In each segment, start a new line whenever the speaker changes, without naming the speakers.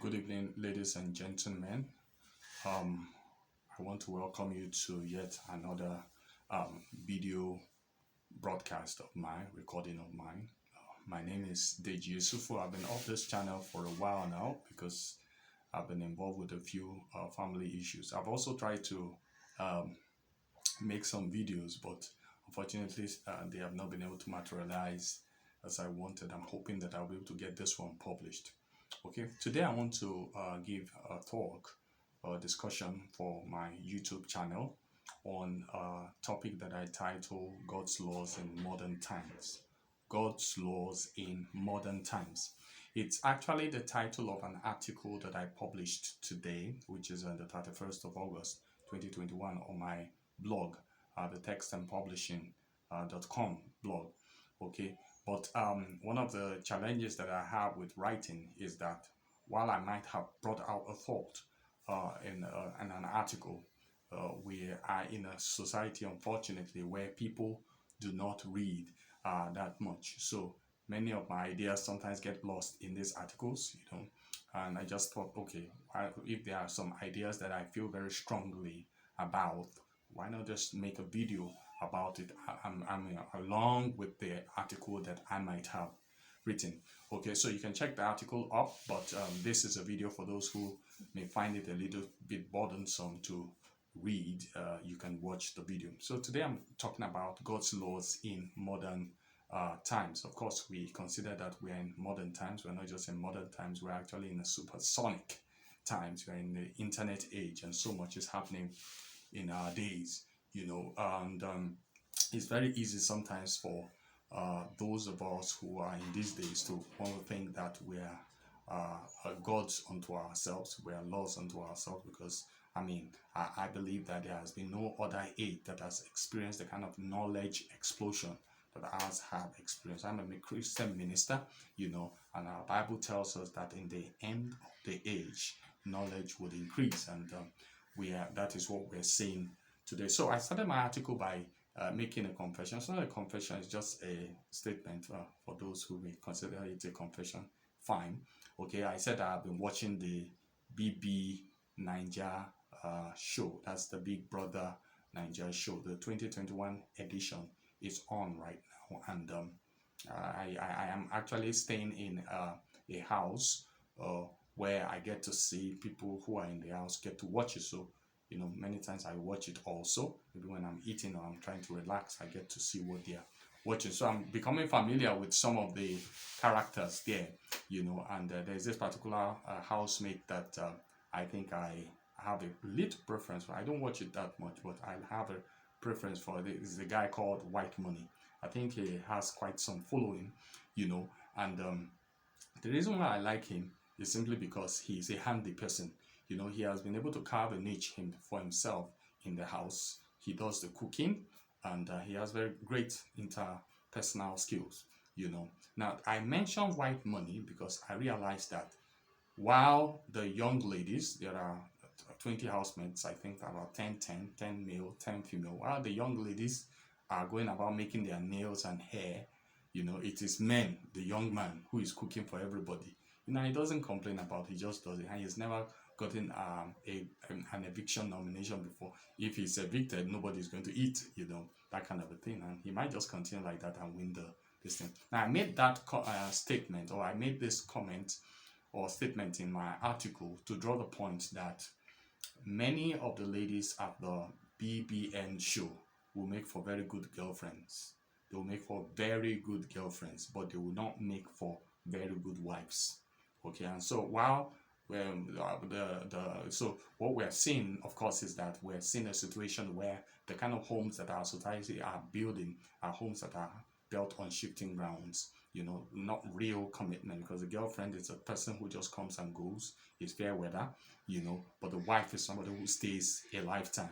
Good evening, ladies and gentlemen. Um, I want to welcome you to yet another video broadcast of mine, recording of mine. My name is Deji Yusufu. I've been off this channel for a while now because I've been involved with a few family issues. I've also tried to um, make some videos, but unfortunately, they have not been able to materialize as I wanted. I'm hoping that I'll be able to get this one published. Okay, today I want to give a talk or discussion for my YouTube channel on a topic that I title God's Laws in Modern Times. God's Laws in Modern Times. It's actually the title of an article that I published today, which is on the 31st of August 2021 on my blog, the textandpublishing.com blog. Okay, but one of the challenges that I have with writing is that while I might have brought out a thought in an article, we are in a society, unfortunately, where people do not read that much. So many of my ideas sometimes get lost in these articles, and I just thought, okay, if there are some ideas that I feel very strongly about, why not just make a video about it along with the article that I might have written. Okay, so you can check the article up, but this is a video for those who may find it a little bit burdensome to read. You can watch the video. So today I'm talking about God's laws in modern times. Of course, we consider that we're in modern times. We're not just in modern times, we're actually in a supersonic times. We're in the internet age, and so much is happening in our days, and it's very easy sometimes for those of us who are in these days to want to think that we are gods unto ourselves, we are laws unto ourselves, because I believe that there has been no other age that has experienced the kind of knowledge explosion that ours have experienced. I'm a Christian minister, and our Bible tells us that in the end of the age, knowledge would increase, and that is what we're seeing today. So I started my article by making a confession. It's not a confession, it's just a statement. For those who may consider it a confession, fine. Okay, I said I've been watching the BB Niger show. That's the Big Brother Niger show. The 2021 edition is on right now, and I am actually staying in a house where I get to see people who are in the house get to watch it. So many times I watch it also. Maybe when I'm eating or I'm trying to relax, I get to see what they're watching. So I'm becoming familiar with some of the characters there, and there's this particular housemate that I think I have a little preference for. I don't watch it that much, but I have a preference for. This is a guy called White Money. I think he has quite some following, and the reason why I like him is simply because he's a handy person. He has been able to carve a niche for himself in the house. He does the cooking, and he has very great interpersonal skills. Now I mentioned White Money because I realized that while the young ladies, there are 20 housemates, I think about 10 male, 10 female, while the young ladies are going about making their nails and hair, it is men, the young man, who is cooking for everybody. He doesn't complain about it, he just does it, and he's never gotten an eviction nomination before. If he's evicted, nobody's going to eat, that kind of a thing, and he might just continue like that and win this thing. Now I made that statement, or I made this comment or statement in my article to draw the point that many of the ladies at the BBN show will make for very good girlfriends. They will make for very good girlfriends, but they will not make for very good wives. Okay, and so while so what we're seeing, of course, is that we're seeing a situation where the kind of homes that our society are building are homes that are built on shifting grounds, not real commitment, because the girlfriend is a person who just comes and goes, is fair weather, but the wife is somebody who stays a lifetime,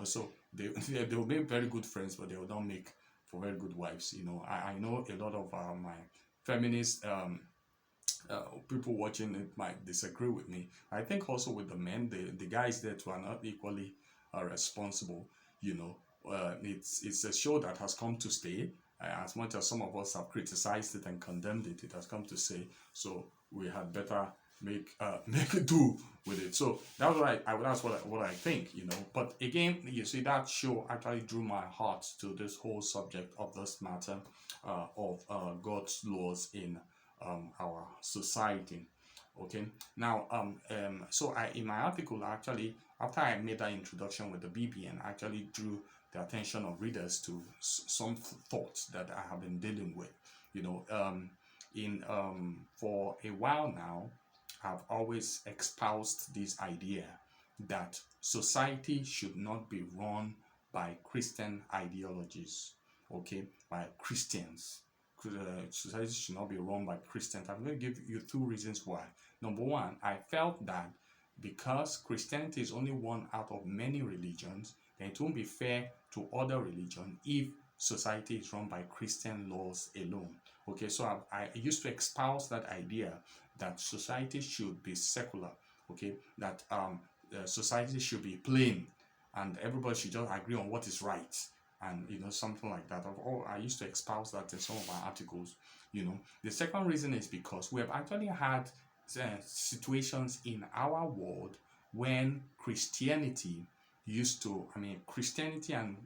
so they will make very good friends, but they will not make for very good wives. I know a lot of my feminist people watching it might disagree with me. I think also with the men, the guys there too are not equally responsible. It's a show that has come to stay. As much as some of us have criticized it and condemned it, it has come to stay. So we had better make do with it. So that's what I think, But again, you see, that show actually drew my heart to this whole subject of this matter, of God's laws in our society. Okay. Now, so I in my article, actually, after I made that introduction with the BBN, I actually drew the attention of readers to some thoughts that I have been dealing with. You know, in For a while now, I've always espoused this idea that society should not be run by Christian ideologies, okay, by Christians. Society should not be run by Christians. I'm going to give you two reasons why. Number one, I felt that because Christianity is only one out of many religions, then it won't be fair to other religions if society is run by Christian laws alone. Okay, so I used to espouse that idea that society should be secular. Okay, that society should be plain, and everybody should just agree on what is right, and something like that. I used to espouse that in some of my articles. The second reason is because we have actually had situations in our world when Christianity and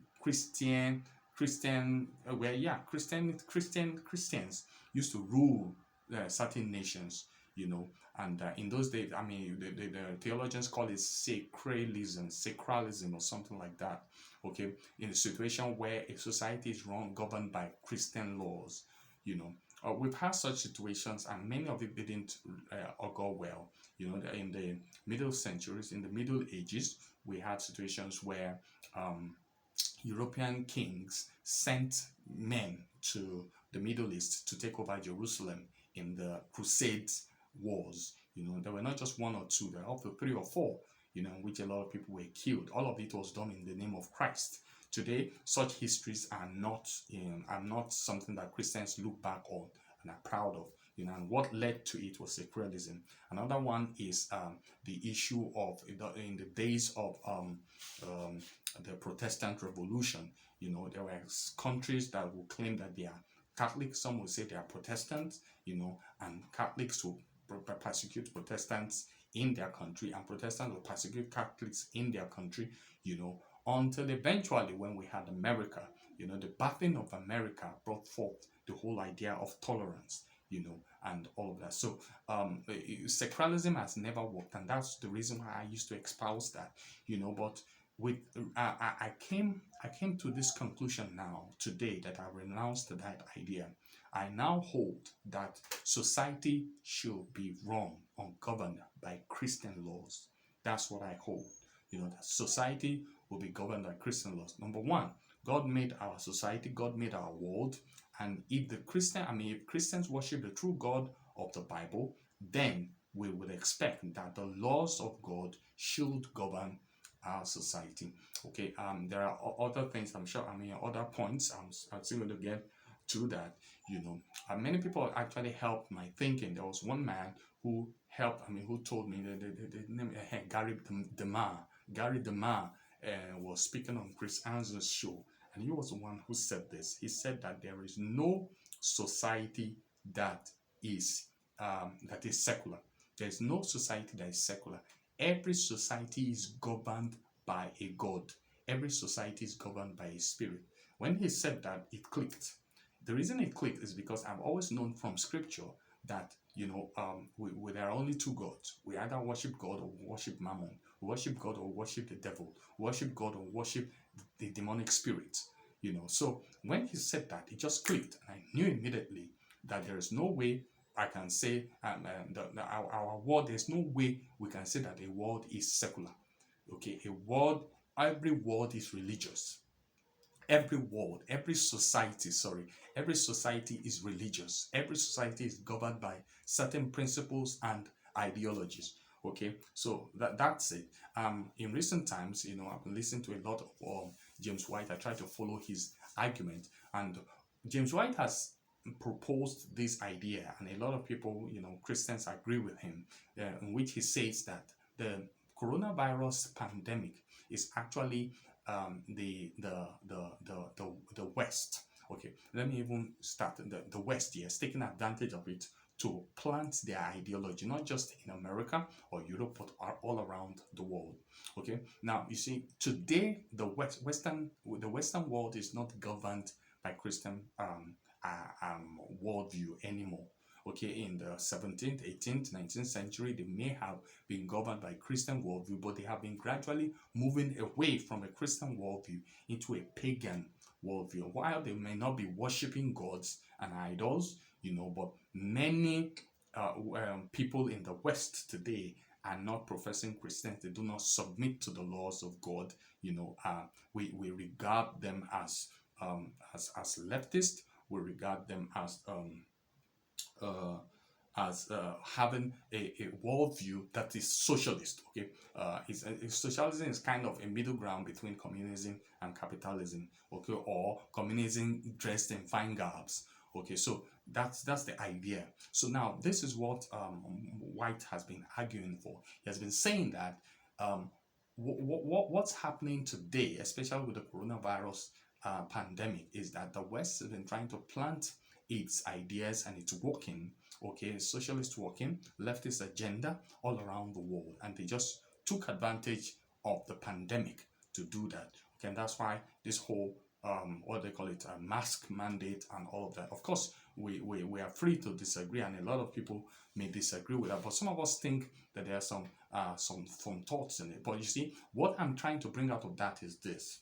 Christians used to rule certain nations, and in those days, the theologians call it sacralism or something like that. Okay, in a situation where a society is governed by Christian laws, we've had such situations, and many of it didn't augur well. In the Middle centuries, in the Middle Ages, we had situations where European kings sent men to the Middle East to take over Jerusalem in the Crusades wars. There were not just one or two, there were up to three or four, in which a lot of people were killed. All of it was done in the name of Christ. Today, such histories are not something that Christians look back on and are proud of. And what led to it was secularism. Another one is the issue of in the days of the Protestant Revolution. There were countries that will claim that they are Catholic. Some will say they are Protestants. And Catholics will persecute Protestants in their country, and Protestants will persecute Catholics in their country. Until eventually, when we had America, the birthing of America brought forth the whole idea of tolerance, and all of that. So secularism has never worked, and that's the reason why I used to espouse that, but with I came to this conclusion now today that I renounced that idea. I now hold that society should be run or governed by Christian laws. That's what I hold. That society will be governed by Christian laws. Number one, God made our society, God made our world, and if Christians worship the true God of the Bible, then we would expect that the laws of God should govern our society. Okay, there are other things, I'm sure, other points, I'm still going to get to that, many people actually helped my thinking. There was one man who helped, who told me the name, Gary DeMar was speaking on Chris Anson's show, and he was the one who said this. He said that there is no society that is secular. There is no society that is secular. Every society is governed by a God. Every society is governed by a spirit. When he said that, it clicked. The reason it clicked is because I've always known from scripture that there are only two gods. We either worship God or worship Mammon. We worship God or worship the devil. We worship God or worship the demonic spirits. So when he said that, it just clicked, and I knew immediately that there is no way I can say our world. There's no way we can say that a world is secular. Okay, every world is religious. Every society is religious. Every society is governed by certain principles and ideologies. Okay, so that's it. In recent times, I've been listening to a lot of James White. I try to follow his argument, and James White has proposed this idea, and a lot of people, Christians, agree with him, in which he says that the coronavirus pandemic is actually the West. Okay, let me even start the West. Yes, taking advantage of it to plant their ideology, not just in America or Europe, but all around the world. Okay. Now you see, today the Western world is not governed by Christian worldview anymore. Okay, in the 17th, 18th, 19th century, they may have been governed by Christian worldview, but they have been gradually moving away from a Christian worldview into a pagan worldview. While they may not be worshiping gods and idols, but many people in the West today are not professing Christians. They do not submit to the laws of God. We regard them as leftist. We regard them uh, as having a worldview that is socialist. Okay, socialism is kind of a middle ground between communism and capitalism. Okay, or communism dressed in fine garbs. Okay, so that's the idea. So now this is what White has been arguing for. He has been saying that what's happening today, especially with the coronavirus pandemic, is that the West has been trying to plant its ideas and it's working. Okay, socialist working, leftist agenda all around the world, and they just took advantage of the pandemic to do that. Okay, and that's why this whole what they call it, a mask mandate and all of that. Of course, we are free to disagree, and a lot of people may disagree with that, but some of us think that there are some thoughts in it. But you see, what I'm trying to bring out of that is this: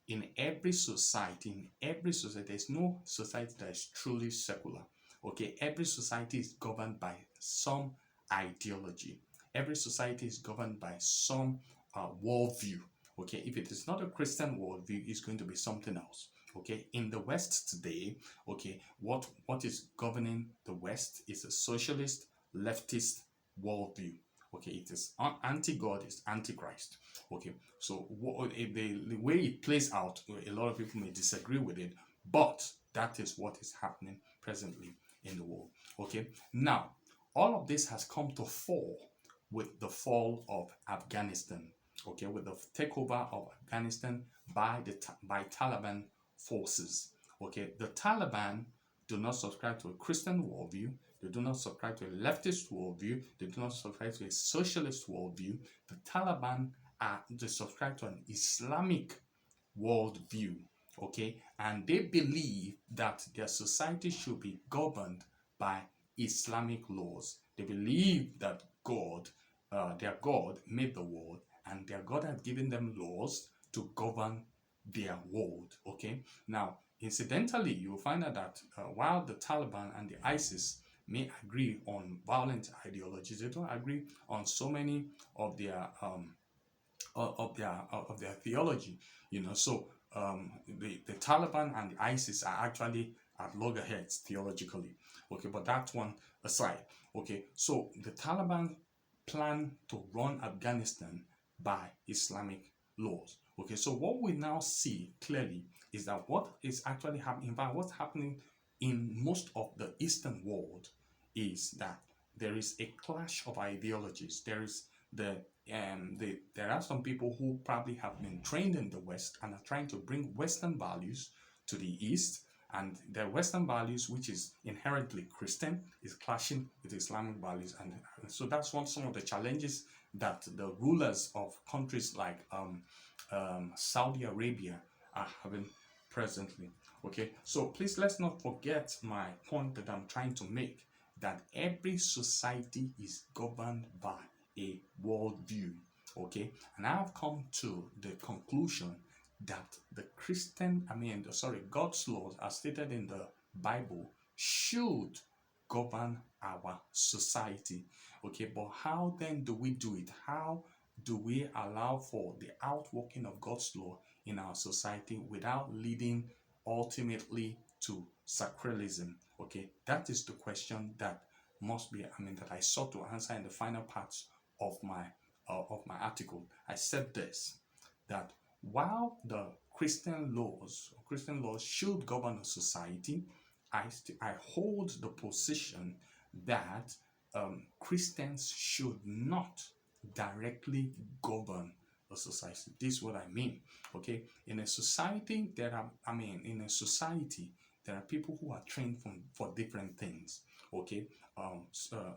in every society, there's no society that is truly secular. Okay, every society is governed by some ideology. Every society is governed by some worldview. Okay, if it is not a Christian worldview, it's going to be something else. Okay, in the West today, okay, what is governing the West is a socialist, leftist worldview. Okay, it is anti-God, it's anti-Christ. Okay, so the way it plays out, a lot of people may disagree with it, but that is what is happening presently in the world. Okay, now all of this has come to fall with the fall of Afghanistan. Okay, with the takeover of Afghanistan by Taliban forces. Okay, the Taliban do not subscribe to a Christian worldview. They do not subscribe to a leftist worldview. They do not subscribe to a socialist worldview. The Taliban they subscribe to an Islamic worldview. Okay, and they believe that their society should be governed by Islamic laws. They believe that their God, made the world, and their God has given them laws to govern their world. Okay, now incidentally, you will find out that while the Taliban and the ISIS may agree on violent ideologies, they don't agree on so many of their theology. So the Taliban and the ISIS are actually at loggerheads theologically. Okay, but that one aside. Okay, so the Taliban plan to run Afghanistan by Islamic laws. Okay, so what we now see clearly is that what is actually happening, in fact, what's happening in most of the Eastern world is that there is a clash of ideologies. There are some people who probably have been trained in the West and are trying to bring Western values to the East, and their Western values, which is inherently Christian, is clashing with Islamic values, and so that's some of the challenges that the rulers of countries like Saudi Arabia are having presently. Okay, so please let's not forget my point that I'm trying to make, that every society is governed by a worldview. Okay, and I've come to the conclusion that God's laws as stated in the Bible should govern our society. Okay, but how then do we do it? How do we allow for the outworking of God's law in our society without leading ultimately to sacralism? Okay, that is the question that must be, that I sought to answer in the final parts of my article. I said this, that while the Christian laws should govern a society, I hold the position that Christians should not directly govern a society. This is what I mean. Okay, in a society there are people who are trained for different things. Okay,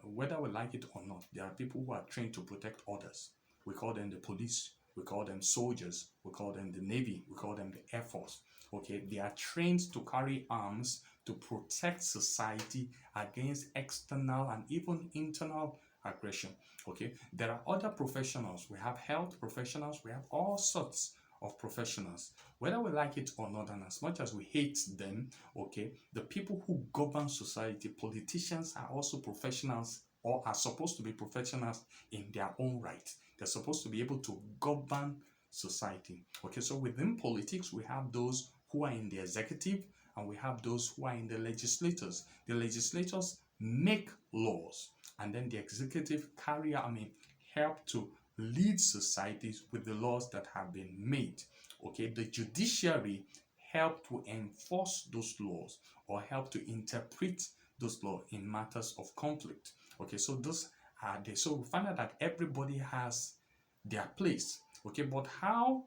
whether we like it or not, there are people who are trained to protect others. We call them the police, we call them soldiers, we call them the navy, we call them the air force. Okay, they are trained to carry arms to protect society against external and even internal aggression. Okay, there are other professionals. We have health professionals, we have all sorts of professionals, whether we like it or not, and as much as we hate them. Okay, the people who govern society, politicians, are also professionals, or are supposed to be professionals in their own right. They're supposed to be able to govern society. Okay, so within politics, we have those who are in the executive, and we have those who are in the legislators. The legislators make laws, and then the executive help to lead societies with the laws that have been made. Okay, the judiciary help to enforce those laws, or help to interpret those laws in matters of conflict. Okay, so those are the, so we find out that everybody has their place. Okay, but how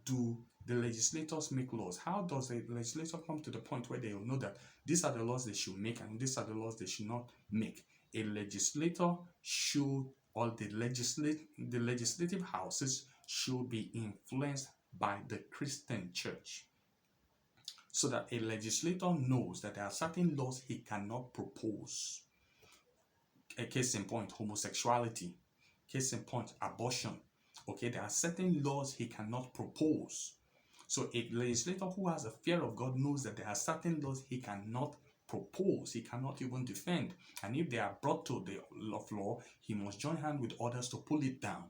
do the legislators make laws? How does the legislator come to the point where they will know that these are the laws they should make and these are the laws they should not make? A legislator should, or the legislative houses should be influenced by the Christian church, so that a legislator knows that there are certain laws he cannot propose. A case in point, homosexuality. Case in point, abortion. Okay, there are certain laws he cannot propose. So a legislator who has a fear of God knows that there are certain laws he cannot propose, he cannot even defend. And if they are brought to the law, he must join hands with others to pull it down.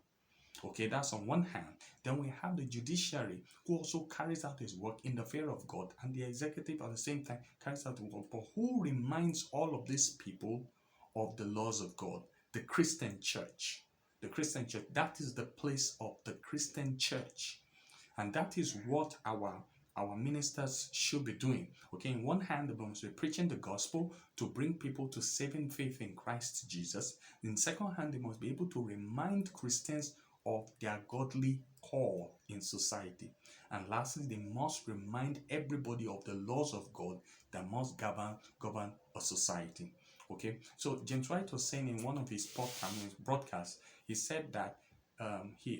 Okay, that's on one hand. Then we have the judiciary, who also carries out his work in the fear of God, and the executive at the same time carries out the work. But who reminds all of these people of the laws of God? The Christian church. The Christian church, that is the place of the Christian church. And that is what our ministers should be doing. Okay, in one hand, they must be preaching the gospel to bring people to saving faith in Christ Jesus. In second hand, they must be able to remind Christians of their godly call in society. And lastly, they must remind everybody of the laws of God that must govern a society. Okay, so James White was saying in one of his broadcasts, he said that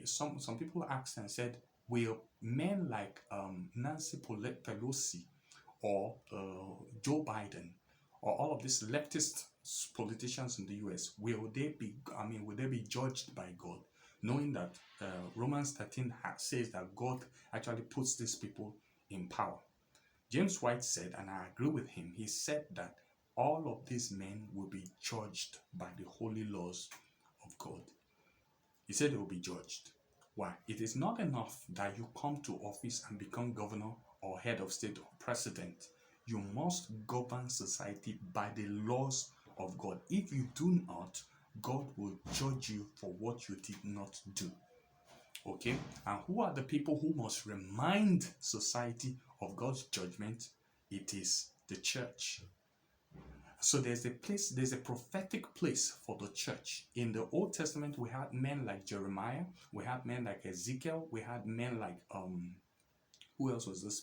some people asked and said, will men like Nancy Pelosi or Joe Biden or all of these leftist politicians in the US, will they be judged by God, knowing that Romans 13 says that God actually puts these people in power? James White said, and I agree with him, he said that all of these men will be judged by the holy laws of God. He said they will be judged. Why? It is not enough that you come to office and become governor or head of state or president. You must govern society by the laws of God. If you do not, God will judge you for what you did not do. Okay? And who are the people who must remind society of God's judgment? It is the church. So there's a prophetic place for the church. In the Old Testament, we had men like Jeremiah, we had men like Ezekiel, we had men like who else was this?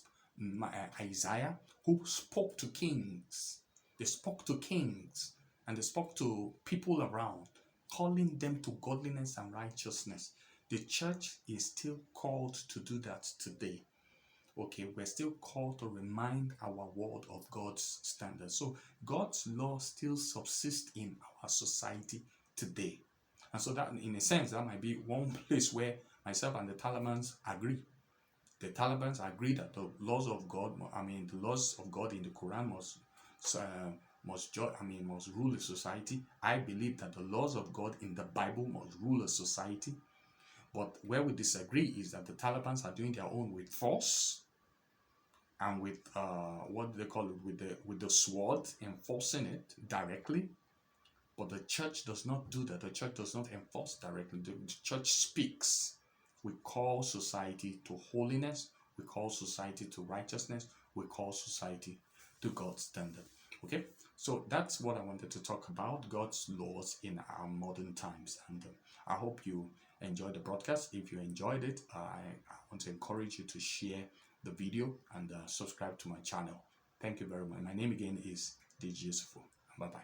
Isaiah, who spoke to kings. They spoke to kings and they spoke to people around, calling them to godliness and righteousness. The church is still called to do that today. Okay, we're still called to remind our world of God's standards. So God's law still subsists in our society today. And so that, in a sense, that might be one place where myself and the Taliban agree. The Taliban agree that the laws of God, the laws of God in the Quran must rule a society. I believe that the laws of God in the Bible must rule a society. But where we disagree is that the Taliban are doing their own with force and with what do they call it, with the sword, enforcing it directly. But the church does not do that. The church does not enforce directly. The church speaks. We call society to holiness. We call society to righteousness. We call society to God's standard. Okay, so that's what I wanted to talk about, God's laws in our modern times. And I hope you enjoyed the broadcast. If you enjoyed it, I want to encourage you to share the video and subscribe to my channel. Thank you very much. My name again is DJ Yusufu. Bye bye.